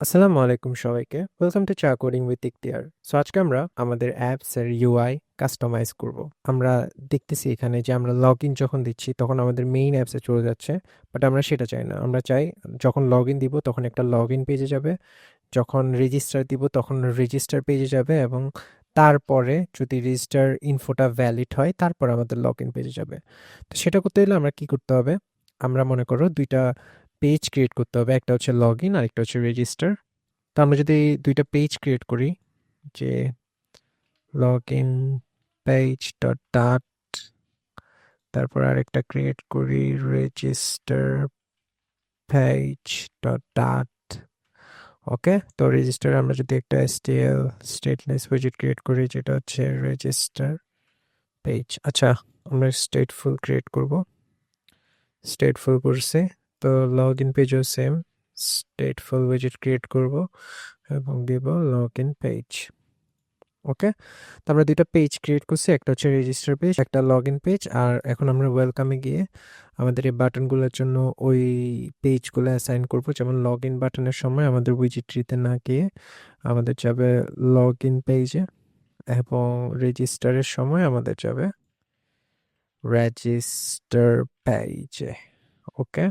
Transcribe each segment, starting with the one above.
আসসালামু আলাইকুম সবাইকে। ওয়েলকাম টু চা কোডিং উইথ ইখতিয়ার। সো আজকে আমরা আমাদের অ্যাপস এর ইউআই কাস্টমাইজ করব। আমরা দেখতেছি এখানে যে আমরা লগইন যখন দিচ্ছি তখন আমাদের মেইন অ্যাপসে চলে যাচ্ছে। বাট আমরা সেটা চাই না। আমরা চাই যখন লগইন দিব তখন একটা লগইন পেজে যাবে। যখন রেজিস্টার দিব তখন রেজিস্টার পেজে যাবে এবং তারপরে যদি রেজিস্টার ইনফোটা ভ্যালিড হয় তারপর আমাদের লগইন পেজে যাবে। তো সেটা করতে হলে আমরা কি করতে হবে? আমরা মনে করো ২ টা পেজ ক্রিয়েট করতে হবে। একটা হচ্ছে লগইন আরেকটা হচ্ছে রেজিস্টার। তো আমরা যদি ২ টা পেজ ক্রিয়েট করি যে লগইন পেজ ডট ডাট তারপর আরেকটা ক্রিয়েট করি রেজিস্টার পেজ ডট ডাট। ওকে, তো রেজিস্টার আমরা যদি একটা এসটিএল স্টেটলেস উইজেট ক্রিয়েট করি যেটা হচ্ছে রেজিস্টার পেজ। আচ্ছা, আমরা স্টেটফুল ক্রিয়েট করব। স্টেটফুল করছি। তো লগইন পেজও সেম স্টেটফুল উইজেট ক্রিয়েট করব এবং দিব লগইন পেজ। ওকে, তো আমরা ২ টা পেজ ক্রিয়েট করছি। একটা হচ্ছে রেজিস্টার পেজ, একটা লগইন পেজ। আর এখন আমরা ওয়েলকামে গিয়ে আমাদের এই বাটনগুলোর জন্য ওই পেজগুলো অ্যাসাইন করব। যেমন লগইন বাটনের সময় আমাদের উইজেট ট্রিতে না গিয়ে আমাদের যাবে লগইন পেজে এবং রেজিস্টারের সময় আমাদের যাবে রেজিস্টার পেজে। ওকে,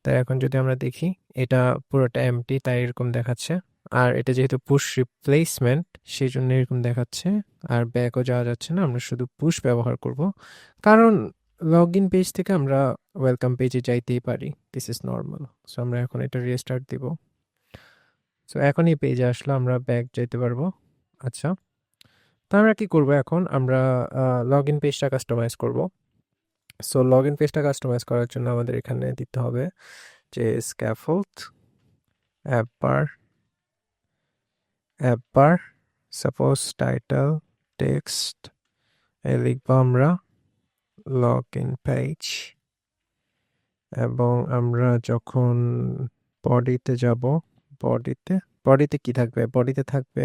তাই এখন যদি আমরা দেখি এটা পুরোটা এমটি তাই এরকম দেখাচ্ছে। আর এটা যেহেতু পুশ রিপ্লেসমেন্ট সেই জন্য এরকম দেখাচ্ছে। আর ব্যাকও যাওয়া যাচ্ছে না, আমরা শুধু পুশ ব্যবহার করব কারণ লগ ইন পেজ থেকে আমরা ওয়েলকাম পেজে যাইতেই পারি। This is normal. সো আমরা এখন এটা রিস্টার্ট দিব। সো এখন এই পেজে আসলে আমরা ব্যাক যেতে পারবো। আচ্ছা, তো আমরা কি করব এখন? আমরা লগ ইন পেজটা কাস্টমাইজ করব। সো লগ ইন পেজটা কাস্টমাইজ করার জন্য আমাদের এখানে দিতে হবে যে স্ক্যাফোল্ড অ্যাপ বার সাপোজ টাইটেল টেক্সট লিখবো আমরা লগ ইন পেজ এবং আমরা যখন বডিতে যাব বডিতে বডিতে কি থাকবে? বডিতে থাকবে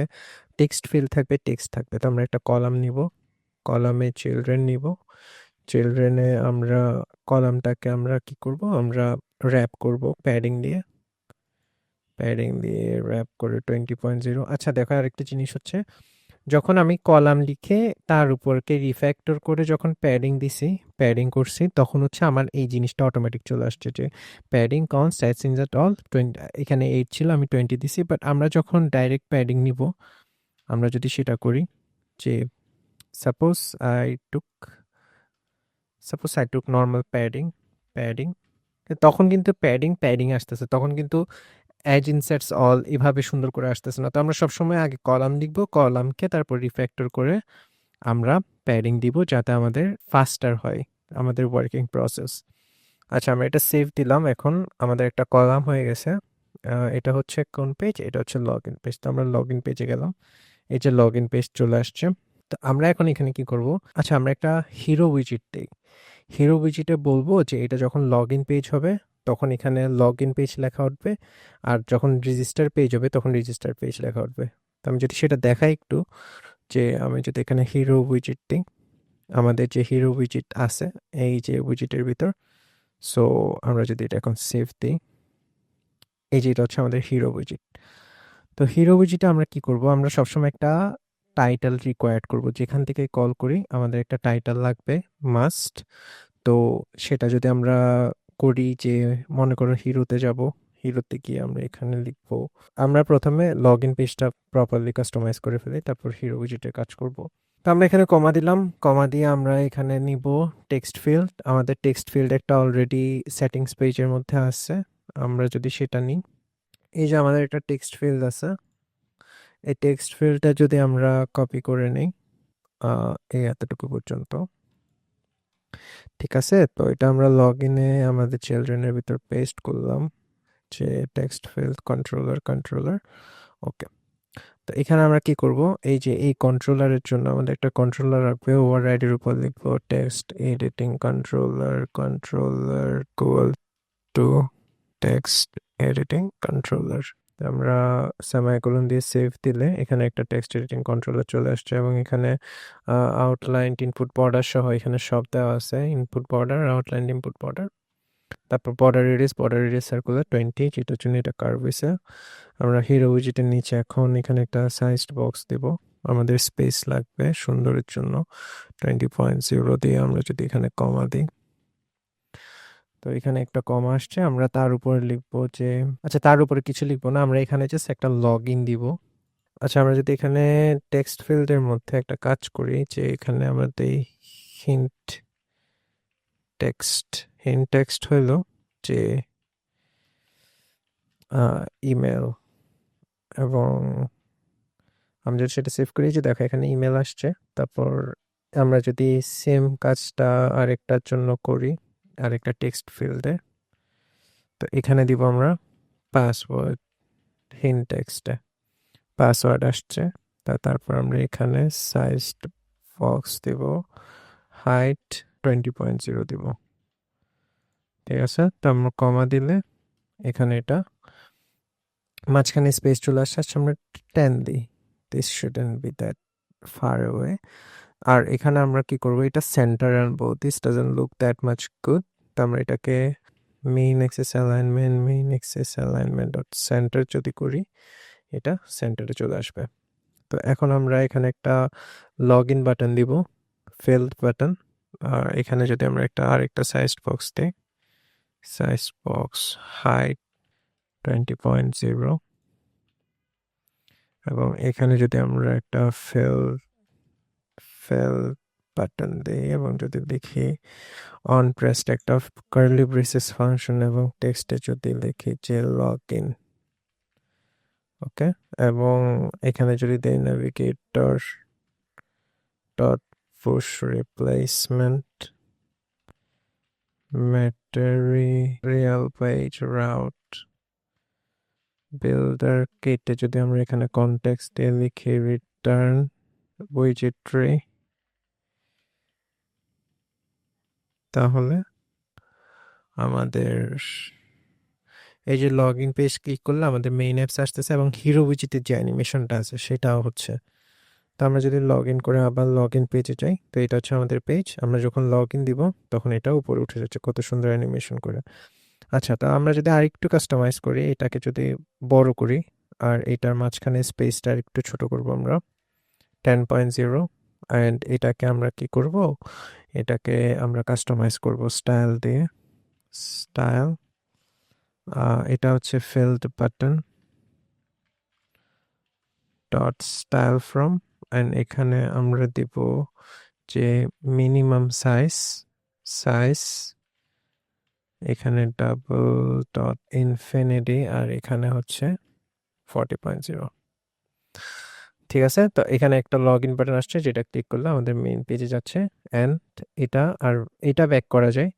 টেক্সট ফিল্ড থাকবে, টেক্সট থাকবে। তো আমরা একটা কলাম নিব, কলামে চিলড্রেন নিব। চিলড্রেনে আমরা কলামটাকে আমরা কি করব? আমরা র্যাপ করব প্যাডিং দিয়ে র্যাপ করে 20.0। আচ্ছা দেখো, আরেকটা জিনিস হচ্ছে যখন আমি কলাম লিখে তার উপরকে রিফ্যাক্টর করে যখন প্যাডিং করছি তখন হচ্ছে আমার এই জিনিসটা অটোমেটিক চলে আসছে যে padding const as in that all 20। এখানে 8 ছিল, আমি 20 দিছি। বাট আমরা যখন ডাইরেক্ট প্যাডিং নিব, আমরা যদি সেটা করি যে suppose I took suppose I took normal padding, তখন কিন্তু প্যাডিং আসতেছে, তখন কিন্তু অ্যাজ ইনসার্টস অল এভাবে সুন্দর করে আসতেছে না। তো আমরা সবসময় আগে কলাম লিখবো, কলামকে তারপর রিফ্যাক্টর করে আমরা প্যাডিং দিব যাতে আমাদের ফাস্টার হয় আমাদের ওয়ার্কিং প্রসেস। আচ্ছা, আমরা এটা সেভ দিলাম। এখন আমাদের একটা কলাম হয়ে গেছে। এটা হচ্ছে কোন পেজ? এটা হচ্ছে লগ ইন পেজ। তো আমরা লগ ইন পেজে গেলাম। এই যে লগ ইন পেজ চলে আসছে। তো আমরা এখন এখানে কি করব? আচ্ছা, আমরা একটা হিরো উইজিট দিই। হিরো উইজিটে বলবো যে এটা যখন লগ ইন পেজ হবে তখন এখানে লগ ইন পেজ লেখা উঠবে, আর যখন রেজিস্টার পেজ হবে তখন রেজিস্টার পেজ লেখা উঠবে। তো আমি যদি সেটা দেখাই একটু, যে আমি যদি এখানে হিরো উইজিট দিই, আমাদের যে হিরো উইজিট আছে এই যে উইজিটের ভিতর। সো আমরা যদি এটা এখন সেভ দিই, এই যে এটা হচ্ছে আমাদের হিরো উইজিট। তো হিরো উইজিটে আমরা কি করব? আমরা সবসময় একটা টাইটেল রিকোয়ার্ড করব। যেখান থেকে কল করি আমাদের একটা টাইটেল লাগবে, মাস্ট। তো সেটা যদি আমরা করি যে মনে করো হিরোতে যাব, হিরোতে গিয়ে আমরা এখানে লিখবো, আমরা প্রথমে লগ ইন পেজটা প্রপারলি কাস্টমাইজ করে ফেলি, তারপর হিরো উইজিটের কাজ করব। তো আমরা এখানে কমা দিলাম, কমা দিয়ে আমরা এখানে নিব টেক্সট ফিল্ড। আমাদের টেক্সট ফিল্ড একটা অলরেডি সেটিংস পেজের মধ্যে আছে, আমরা যদি সেটা নিই, এই যে আমাদের একটা টেক্সট ফিল্ড আছে, এই টেক্সট ফিল্ডটা যদি আমরা কপি করে নিই এই এতটুকু পর্যন্ত, ঠিক আছে? তো এটা আমরা লগ ইনে আমাদের চিলড্রেনের ভিতর পেস্ট করলাম যে টেক্সট ফিল্ড কন্ট্রোলার। ওকে, তো এখানে আমরা কি করব? এই যে এই কন্ট্রোলারের জন্য আমাদের একটা কন্ট্রোলার রাখবে, ওভাররাইডের উপর লিখবো text editing controller equal to text editing controller. আমরা সেমাইকোলন দিয়ে সেভ দিলে এখানে একটা টেক্সট এডিটিং কন্ট্রোলার চলে আসছে এবং এখানে আউটলাইন ইনপুট বর্ডার সহ এখানে সব দেওয়া আছে, input border, outline, input border. তারপর বর্ডার রেডিয়াস সার্কুলার 20, যেটার জন্য এটা কার্ভ হয়েছে। আমরা হিরো উইজেটের নিচে এখন এখানে একটা সাইজড বক্স দেব, আমাদের স্পেস লাগবে সুন্দরের জন্য। 20.0 দিয়ে আমরা যদি এখানে কমা দিই, তো এখানে একটা কমা আসছে। আমরা তার উপরে লিখবো যে, আচ্ছা তার উপরে কিছু লিখবো না, আমরা এখানে জাস্ট একটা লগ ইন দিব। আচ্ছা আমরা যদি এখানে টেক্সট ফিল্ডের মধ্যে একটা কাজ করি, যে এখানে আমরা দেই হিন্ট টেক্সট হইলো যে ইমেল, এবং আমি যদি সেটা সেভ করি, যে দেখো এখানে ইমেল আসছে। তারপর আমরা যদি সেম কাজটা আরেকটার জন্য করি, আরেকটা টেক্সট ফিল্ডে, তো এখানে দিব আমরা পাসওয়ার্ড, হিন্ট টেক্সটে পাসওয়ার্ড আসছে। তারপর আমরা এখানে সাইজড বক্স দিব, হাইট 20.0 দিব। ঠিক আছে, তো আমরা কমা দিলে এখানে এটা মাঝখানে স্পেস চলে আসছে। আচ্ছা আমরা 10 দিই, this shouldn't be that far away. আর এখানে আমরা কি করব, এটা সেন্টার আনবো, this doesn't look that much good. তো আমরা এটাকে main axis alignment dot center যদি করি, এটা সেন্টারে চলে আসবে। তো এখন আমরা এখানে একটা লগ ইন বাটন দিব, ফিল্ড বাটন। আর এখানে যদি আমরা আরেকটা সাইজ বক্স দিই, সাইজ বক্স হাইট 20.0, এবং এখানে যদি আমরা একটা ফিল বাটন দিই এবং যদি লিখি অন প্রেসড একটা কার্লি ব্রেসেস ফাংশন, এবং টেক্সটে যদি লিখি যে লগ ইন, ওকে। এবং এখানে যদি দেই navigator dot push replacement material page route builder কেটে যদি আমরা এখানে কনটেক্সট দিয়ে লিখি রিটার্ন উইজেট ট্রি, তাহলে আমাদের এই যে লগ ইন পেজ ক্লিক করলে আমাদের মেইন অ্যাপস আসতেছে, এবং হিরো উইজেটের যে অ্যানিমেশনটা আছে সেটাও হচ্ছে। তো আমরা যদি লগ ইন করে আবার লগ ইন পেজে যাই, তো এটা হচ্ছে আমাদের পেজ। আমরা যখন লগ ইন দিব তখন এটা উপরে উঠে যাচ্ছে কত সুন্দর অ্যানিমেশন করে। আচ্ছা, তো আমরা যদি আরেকটু কাস্টমাইজ করি, এটাকে যদি বড় করি, আর এটার মাঝখানে স্পেসটা আরেকটু ছোট করব আমরা 10.0, অ্যান্ড এটাকে আমরা কি করব, এটাকে আমরা কাস্টমাইজ করব স্টাইল দিয়ে। স্টাইল, এটা হচ্ছে field button dot style from, and এখানে আমরা দিব যে মিনিমাম সাইজ এখানে ডাবল ডট ইনফিনিটি, আর এখানে হচ্ছে 40.0। ঠিক আছে, তো এখানে একটা লগ ইন বাটন আসছে, যেটা ক্লিক করলে আমাদের মেইন পেজে যাচ্ছে। অ্যান্ড এটা ব্যাক করা যায়,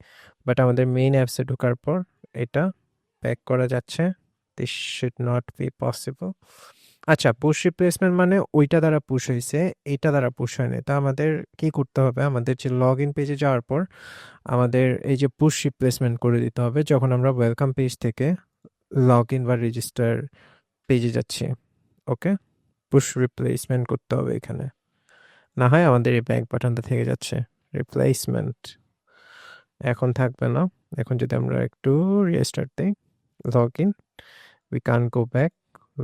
বাট আমাদের মেইন অ্যাপসে ঢোকার পর এটা ব্যাক করা যাচ্ছে। This should not be possible. আচ্ছা, পুশ রিপ্লেসমেন্ট মানে ওইটা দ্বারা পুশ হয়েছে, এটা দ্বারা পুশ হয়নি। তা আমাদের কি করতে হবে, আমাদের যে লগ ইন পেজে যাওয়ার পর আমাদের এই যে পুশ রিপ্লেসমেন্ট করে দিতে হবে যখন আমরা ওয়েলকাম পেজ থেকে লগ ইন বা রেজিস্টার পেজে যাচ্ছি। ওকে, পুশ রিপ্লেসমেন্ট করতে হবে এখানে, না হয় আমাদের এই ব্যাক বাটনটা থেকে যাচ্ছে। রিপ্লেসমেন্ট এখন থাকবে না। এখন যদি আমরা একটু রিস্টার্ট দিই, log in we can go back,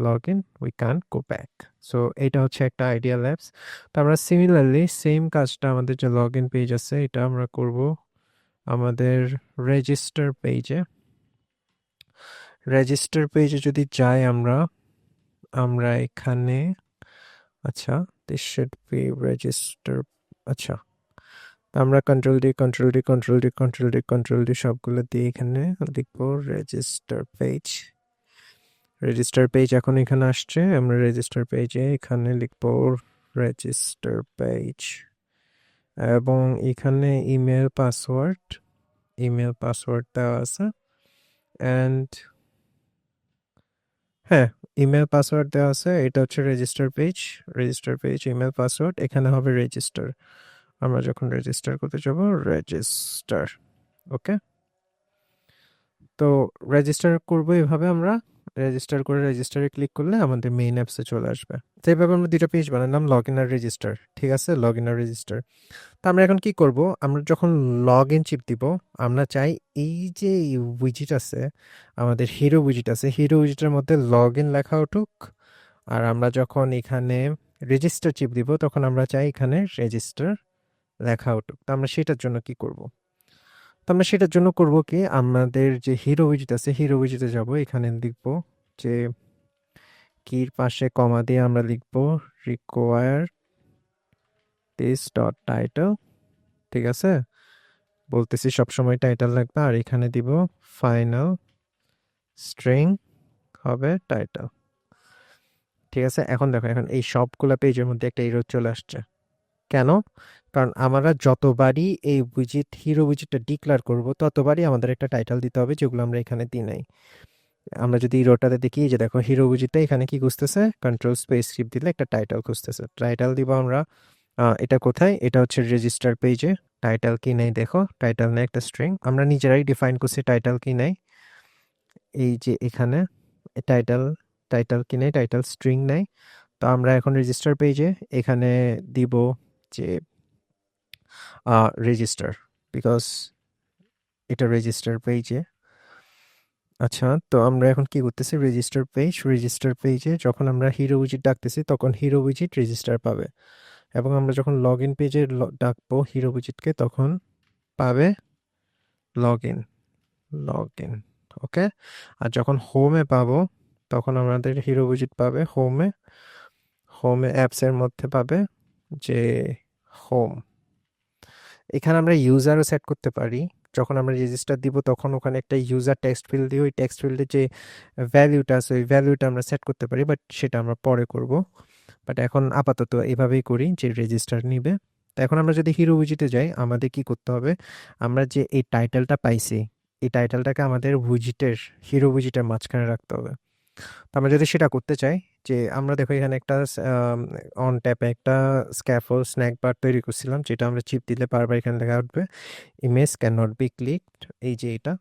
log in we can go back. So এইটা হচ্ছে একটা আইডিয়াল অ্যাপস। তো আমরা সিমিলারলি সেম কাজটা আমাদের যে লগ ইন পেজ আছে এটা আমরা করব আমাদের রেজিস্টার পেজে যদি যাই আমরা এখানে, আচ্ছা দিস শুড বি রেজিস্টার। আচ্ছা, আমরা কন্ট্রোল ডি সবগুলো দিয়ে এখানে লিখবো রেজিস্টার পেজ এখন এখানে আসছে। আমরা রেজিস্টার পেজে এখানে লিখবো রেজিস্টার পেজ, এবং এখানে ইমেল পাসওয়ার্ড দেওয়া আছে। অ্যান্ড হ্যাঁ, ইমেল পাসওয়ার্ড দেওয়া আছে। এটা হচ্ছে রেজিস্টার পেজ ইমেল পাসওয়ার্ড, এখানে হবে রেজিস্টার। আমরা যখন রেজিস্টার করতে যাব ওকে। তো রেজিস্টার করবো এভাবে আমরা, রেজিস্টার করে রেজিস্টারে ক্লিক করলে আমাদের মেইন অ্যাপসে চলে আসবে। তো এইভাবে আমরা ২ টা পেজ বানালাম, লগইন আর রেজিস্টার। ঠিক আছে? লগইন আর রেজিস্টার। তো আমরা এখন কি করব? আমরা যখন লগইন চিপ দিব, আমরা চাই এই যে উইজেট আছে, আমাদের হিরো উইজেট আছে, হিরো উইজেটের মধ্যে লগইন লেখা উঠুক। আর আমরা যখন এখানে রেজিস্টার চিপ দিব, তখন আমরা চাই এখানে রেজিস্টার লেখা উঠুক। তো আমরা সেটার জন্য কি করব? তো আমরা সেটার জন্য করব কি, আমাদের যে হিরো উইজেট আছে, হিরো উইজেটে যাব, এখানে লিখব যে কির পাশে কমা দিয়ে আমরা লিখব রিকোয়ার দিস ডট টাইটেল। ঠিক আছে? বলতেছি সবসময় টাইটেল লাগবে, আর এখানে দিব ফাইনাল স্ট্রিং হবে টাইটেল। ঠিক আছে? এখন দেখো, এখন এই সবগুলা পেজের মধ্যে একটা এরর চলে আসছে। কেন? কারণ আমরা যতবারই এই উইজেট হিরো উইজেটটা ডিক্লেয়ার করব, ততবারই আমাদের একটা টাইটেল দিতে হবে, যেগুলো আমরা এখানে দিই নাই। আমরা যদি হিরোটাতে দেখি, এই যে দেখো হিরো উইজেটটা এখানে কি খুঁজতেছে, কন্ট্রোল স্পেস শিফট দিলে একটা টাইটেল খুঁজতেছে। টাইটেল দিব আমরা, এটা কোথায়? এটা হচ্ছে রেজিস্টার পেজে। টাইটেল কি নেই দেখো, টাইটেল নেই, একটা স্ট্রিং আমরা নিজেরাই ডিফাইন করছি টাইটেল কি নেই। এই যে এখানে টাইটেল, টাইটেল কি নেই, টাইটেল স্ট্রিং নেই। তো আমরা এখন রেজিস্টার পেজে এখানে দিব যে রেজিস্টার, বিকজ এটা রেজিস্টার পেজে। আচ্ছা, তো আমরা এখন কি করতেছি, রেজিস্টার পেজ, রেজিস্টার পেজে যখন আমরা হিরো উইজেট ডাকতেছি, তখন হিরো উইজেট রেজিস্টার পাবে। এবং আমরা যখন লগ ইন পেজে ডাকবো হিরো উইজেটকে, তখন পাবে লগ ইন, লগ ইন। ওকে? আর যখন হোমে পাবো, তখন আমাদের হিরো উইজেট পাবে হোমে, হোমে অ্যাপসের মধ্যে পাবে যে হোম। এখানে আমরা ইউজারও সেট করতে পারি। যখন আমরা রেজিস্টার দিব, তখন ওখানে একটা ইউজার টেক্সট ফিল্ড দিই, ওই টেক্সট ফিল্ডে যে ভ্যালুটা আছে, ওই ভ্যালুটা আমরা সেট করতে পারি, বাট সেটা আমরা পরে করব। বাট এখন আপাতত এভাবেই করি যে রেজিস্টার নিবে। তো এখন আমরা যদি হিরো উইজেটে যাই, আমাদের কি করতে হবে, আমরা যে এই টাইটেলটা পাইছি, এই টাইটেলটাকে আমাদের উইজেটের, হিরো উইজেটের মাঝখানে রাখতে হবে। তো আমরা যদি সেটা করতে চাই, যে আমরা দেখো এখানে একটা অন ট্যাপে একটা স্ক্যাফোল্ড স্ন্যাক বার তৈরি করছিলাম, যেটা আমরা চিপ দিলে বারবার এখানে লেখা উঠবে image can not be clicked, এই যে এটা।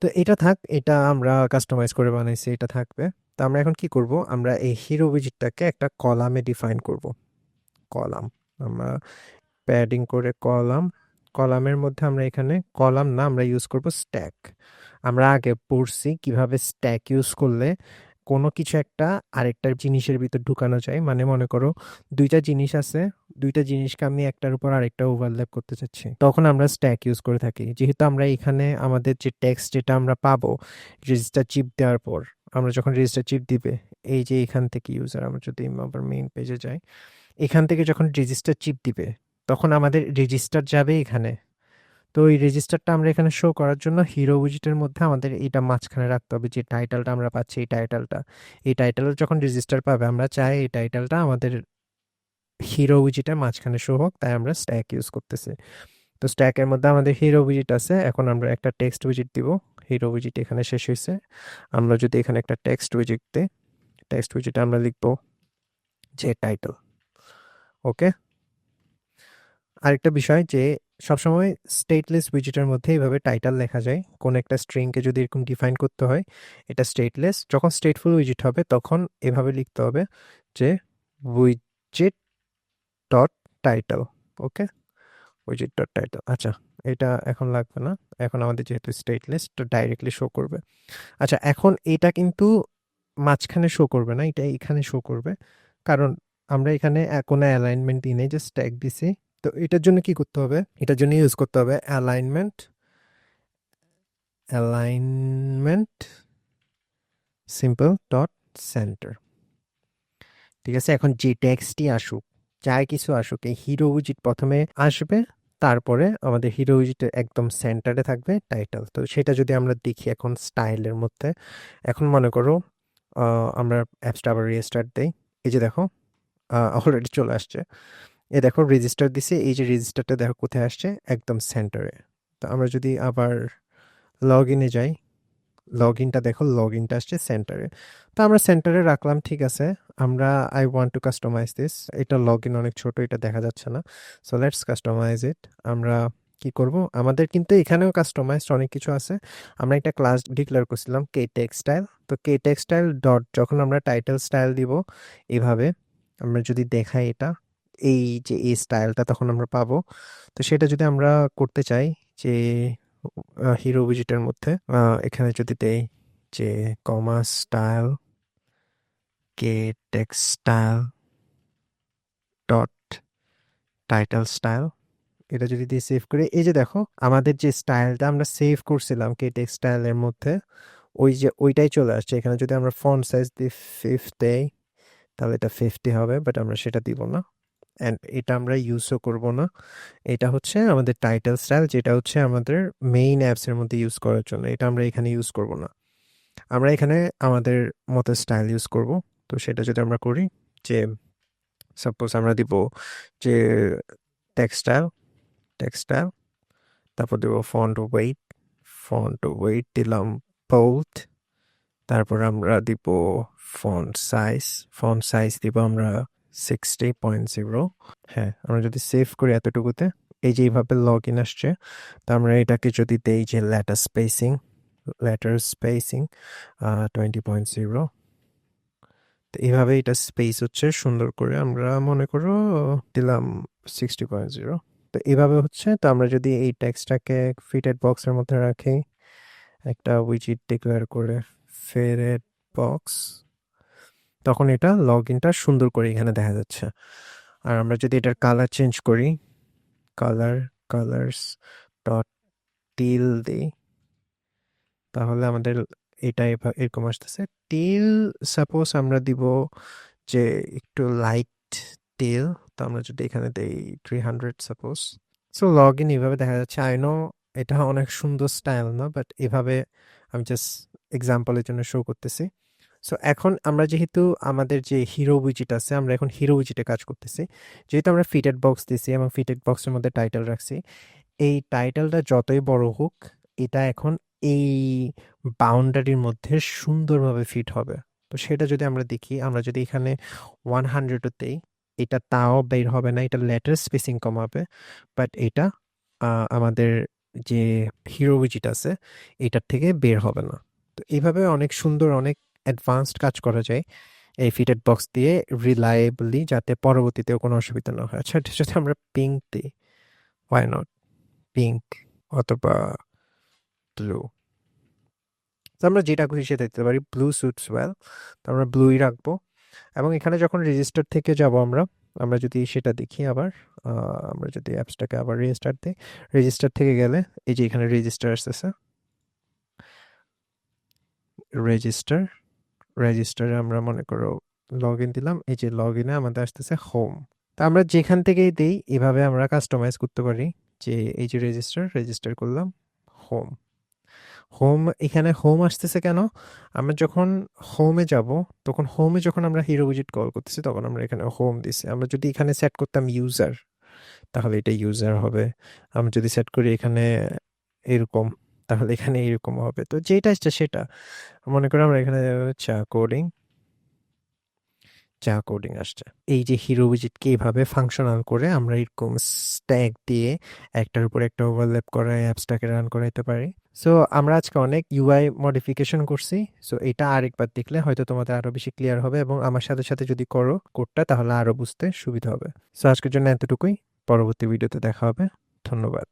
তো এটা থাক, এটা আমরা কাস্টমাইজ করে বানাইছি, এটা থাকবে। তো আমরা এখন কি করব, আমরা এই হিরো উইজেটটাকে একটা কলামে ডিফাইন করব। কলাম, আমরা প্যাডিং করে কলাম, কলামের মধ্যে আমরা এখানে কলাম না, আমরা ইউজ করব স্ট্যাক। আমরা আগে পড়ছি কিভাবে স্ট্যাক ইউজ করলে কোনো কিছু একটা আরেকটার জিনিসের ভিতর ঢুকানো যায়। মানে মনে করো ২টা জিনিস আছে, ২টা জিনিসকে আমি একটার উপর আরেকটা ওভারল্যাপ করতে চাচ্ছি, তখন আমরা স্ট্যাক ইউজ করে থাকি। যেহেতু আমরা এখানে আমাদের যে টেক্সট যেটা আমরা পাবো রেজিস্টার চিপ দেওয়ার পর, আমরা যখন রেজিস্টার চিপ দিবে, এই যে এখান থেকে ইউজার, আমরা যদি আবার মেইন পেজে যাই, এখান থেকে যখন রেজিস্টার চিপ দিবে, তখন আমাদের রেজিস্টার যাবে এখানে। তো এই রেজিস্টারটা আমরা এখানে শো করার জন্য হিরো উইজেটের মধ্যে আমাদের এটা মাঝখানে রাখতে হবে, যে টাইটেলটা আমরা পাচ্ছি, এই টাইটেলটা, এই টাইটেলের যখন রেজিস্টার পাবে, আমরা চাই এই টাইটেলটা আমাদের হিরো উইজেটের মাঝখানে শো হোক, তাই আমরা স্ট্যাক ইউজ করতেছি। তো স্ট্যাকের মধ্যে আমাদের হিরো উইজেট আছে, এখন আমরা একটা টেক্সট উইজেট দিব। হিরো উইজেট এখানে শেষ হয়েছে। আমরা যদি এখানে একটা টেক্সট উইজেট দিই, টেক্সট উইজেটে আমরা লিখবো যে টাইটেল। ওকে? আরেকটা বিষয় যে সবসময় স্টেটলেস উইজেটের মধ্যে এইভাবে টাইটেল লেখা যায়। কোন একটা স্ট্রিংকে যদি এরকম ডিফাইন করতে হয়, এটা স্টেটলেস। যখন স্টেটফুল উইজেট হবে, তখন এভাবে লিখতে হবে যে উইজেট ডট টাইটেল। ওকে? উইজেট ডট টাইটেল। আচ্ছা, এটা এখন লাগবে না। এখন আমাদের যেহেতু স্টেটলেস, তো ডাইরেক্টলি শো করবে। আচ্ছা, এখন এটা কিন্তু মাঝখানে শো করবে না, এটা এখানে শো করবে। কারণ আমরা এখানে কোনো অ্যালাইনমেন্ট দিই নাই, জাস্ট ট্যাগ দিছি। তো এটার জন্য কি করতে হবে, এটার জন্য ইউজ করতে হবে alignment, alignment simple dot centre. ঠিক আছে? এখন যে টেক্সটই আসুক, যাই কিছু আসুক, এই হিরো উইজেট প্রথমে আসবে, তারপরে আমাদের হিরো উইজেটের একদম সেন্টারে থাকবে টাইটেল। তো সেটা যদি আমরা দেখি এখন স্টাইলের মধ্যে, এখন মনে করো আমরা অ্যাপসটা আবার রিস্টার্ট দেই। এই যে দেখো অলরেডি চলে আসছে। এ দেখো রেজিস্টার দিছে, এই যে রেজিস্টারটা দেখো কোথায় আসছে, একদম সেন্টারে। তো আমরা যদি আবার লগ ইনে যাই, লগ ইনটা দেখো, লগ ইনটা আসছে সেন্টারে। তো আমরা সেন্টারে রাখলাম, ঠিক আছে। আমরা I want to customise this, এটা লগ ইন অনেক ছোট, এটা দেখা যাচ্ছে না। So let's customise it. আমরা কি করব, আমাদের কিন্তু এখানেও কাস্টমাইজড অনেক কিছু আছে। আমরা একটা ক্লাস ডিক্লেয়ার করছিলাম কে টেক্সটাইল। তো কে টেক্সটাইল ডট যখন আমরা টাইটেল স্টাইল দিব এভাবে, আমরা যদি দেখাই এটা, এই যে এই স্টাইলটা তখন আমরা পাবো। তো সেটা যদি আমরা করতে চাই যে হিরো উইজেটের মধ্যে এখানে যদি দেই যে কমা স্টাইল কে টেক্সটাইল ডট টাইটেল স্টাইল, এটা যদি দিয়ে সেভ করি, এই যে দেখো আমাদের যে স্টাইলটা আমরা সেভ করছিলাম কে টেক্সটাইলের মধ্যে, ওই যে ওইটাই চলে আসছে এখানে। যদি আমরা ফন্ট সাইজ দিয়ে 5 দেই তাহলে এটা 50 হবে, বাট আমরা সেটা দিব না। অ্যান্ড এটা আমরা ইউজও করব না। এটা হচ্ছে আমাদের টাইটেল স্টাইল, যেটা হচ্ছে আমাদের মেইন অ্যাপসের মধ্যে ইউজ করার জন্য। এটা আমরা এখানে ইউজ করব না, আমরা এখানে আমাদের মতো স্টাইল ইউজ করব। তো সেটা যদি আমরা করি যে সাপোজ আমরা দিব যে টেক্সটাইল টেক্সটাইল, তারপর দেবো ফন্ট ওয়েট দিলাম বোল্ড, তারপর আমরা দিব ফন্ট সাইজ দিব আমরা 60.0। হ্যাঁ, আমরা যদি সেভ করি এতটুকুতে, এই যে এইভাবে লগ ইন আসছে। তো আমরা এটাকে যদি দেই যে লেটার স্পেসিং 20.0, তো এইভাবে এটা স্পেস হচ্ছে সুন্দর করে, আমরা মনে করো দিলাম 60.0। তো এইভাবে হচ্ছে। তো আমরা যদি এই টেক্সটটাকে ফিটেড বক্সের মধ্যে রাখি, একটা উইজিট ডিক্লেয়ার করে ফিটেড বক্স, তখন এটা লগ ইনটা সুন্দর করে এখানে দেখা যাচ্ছে। আর আমরা যদি এটার কালার চেঞ্জ করি, কালার্স ডট টিল দিই, তাহলে আমাদের এটা এরকম আসতেছে টিল। সাপোজ আমরা দিব যে একটু লাইট টিল, তো আমরা যদি এখানে দেই 300 সাপোজ। সো লগ ইন এইভাবে দেখা যাচ্ছে। আই নো এটা অনেক সুন্দর স্টাইল না, বাট এভাবে আমি জাস্ট এক্সাম্পলের জন্য শো করতেছি। সো এখন আমরা যেহেতু আমাদের যে হিরো উইজিট আছে, আমরা এখন হিরো উইজিটে কাজ করতেছি। যেহেতু আমরা ফিটেড বক্স দিছি এবং ফিটেড বক্সের মধ্যে টাইটেল রাখছি, এই টাইটেলটা যতই বড় হোক, এটা এখন এই বাউন্ডারির মধ্যে সুন্দরভাবে ফিট হবে। তো সেটা যদি আমরা দেখি, আমরা যদি এখানে 100 দেই, এটা তাও বের হবে না, এটা লেটার স্পেসিং কমাবে। বাট এটা আমাদের যে হিরো উইজিট আছে এটার থেকে বের হবে না। তো এইভাবে অনেক সুন্দর, অনেক অ্যাডভান্সড কাজ করা যায় এই ফিটেড বক্স দিয়ে রিলায়েবলি, যাতে পরবর্তীতেও কোনো অসুবিধা না হয়। আচ্ছা, এটা যদি আমরা পিঙ্ক দিই, ওয়াই নট পিঙ্ক অথবা ব্লু, তো আমরা যেটা খুশি সেটা দিতে পারি। ব্লু সুটস ওয়েল, তো আমরা ব্লুই রাখবো। এবং এখানে যখন রেজিস্টার থেকে যাব আমরা, আমরা যদি সেটা দেখি আবার, আমরা যদি অ্যাপসটাকে আবার রেজিস্টার দিই, রেজিস্টার থেকে গেলে এই যে এখানে রেজিস্টার আসতেছে, রেজিস্টার রেজিস্টারে আমরা মনে করো লগ ইন দিলাম, এই যে লগ ইনে আমাদের আসতেছে হোম। তো আমরা যেখান থেকেই দিই এভাবে আমরা কাস্টমাইজ করতে পারি। যে এই যে রেজিস্টার করলাম হোম, এখানে হোম আসতেছে কেন, আমরা যখন হোমে যাব, তখন হোমে যখন আমরা হিরো উইজিট কল করতেছি তখন আমরা এখানে হোম দিছি। আমরা যদি এখানে সেট করতাম ইউজার, তাহলে এটা ইউজার হবে। আমরা যদি সেট করি এখানে এরকম, তাহলে এখানে এরকম হবে। তো যেটা ইচ্ছা সেটা, মনে করি আমরা এখানে চা কোডিং আসছে। এই যে হিরো উইজিটকে এইভাবে ফাংশনাল করে আমরা এরকম স্ট্যাক দিয়ে একটার উপর একটা ওভারল্যাপ করে অ্যাপসটাকে রান করাইতে পারি। সো আমরা আজকে অনেক ইউআই মডিফিকেশন করছি। সো এটা আরেকবার দেখলে হয়তো তোমাদের আরো বেশি ক্লিয়ার হবে, এবং আমার সাথে সাথে যদি করো কোডটা তাহলে আরো বুঝতে সুবিধা হবে। সো আজকের জন্য এতটুকুই, পরবর্তী ভিডিওতে দেখা হবে। ধন্যবাদ।